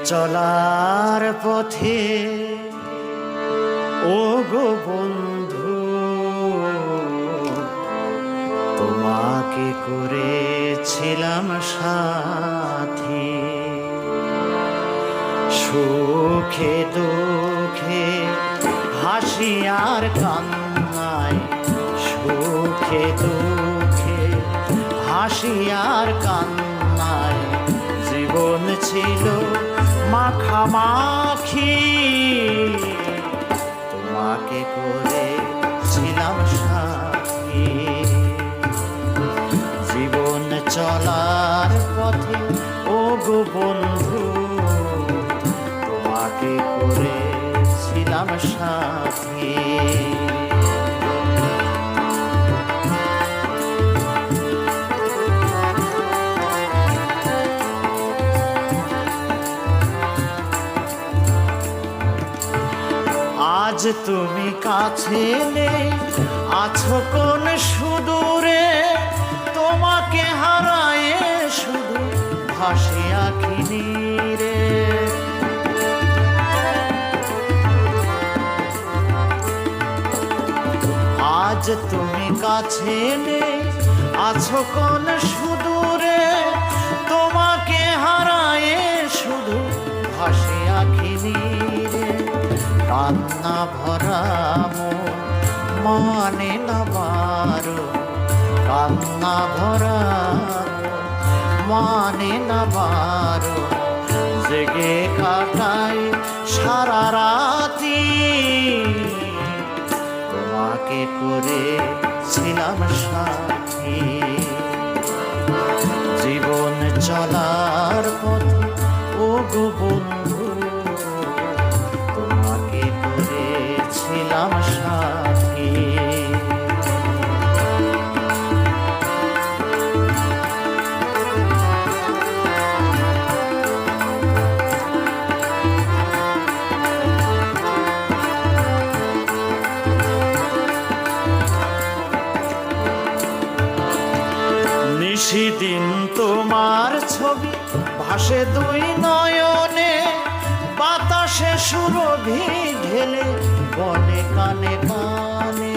চলার পথে ও গো বন্ধু তোমাকে করেছিলাম সাথী, সুখে দুঃখে হাসি আর কান্নায়, সুখে দুঃখে হাসি আর কান্নায় জীবন ছিল মাখামাখি, তোমাকে করেছিলাম সাথী। জীবন চলার পথে ও গো বন্ধু তোমাকে করেছিলাম সাথী। আজ তুমি কাছে নেই, আছো কোন সুদূরে, তোমাকে হারায়ে শুধু ভাসি আঁখি নীরে। আজ তুমি কাছে নেই, আছো কোন সুদূরে, তোমাকে হারায়ে শুধু ভাসি আঁখি নীরে। কান্না ভরা মন মানে না বারো, কান্না ভরা মানে না বারো, জেগে কাটাই সারা রাতি, তোমাকে করেছিলাম সাথী। জীবন চলার পথে ও গো বন্ধু তোমাকে করেছিলাম সাথী। নিশিদিন তোমার ছবি ভাসে দুই নয়নে, বাতাসে সুরভি ঢেলে বনে কানে কানে।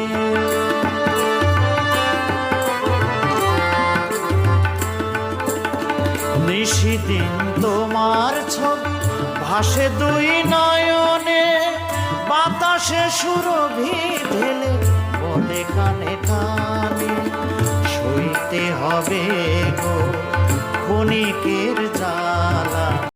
নিশিদিন তোমার ছবি ভাসে দুই নয়নে, বাতাসে সুরভি ঢেলে বনে কানে কানে। সইতে হবে গো ক্ষণিকের জ্বালা,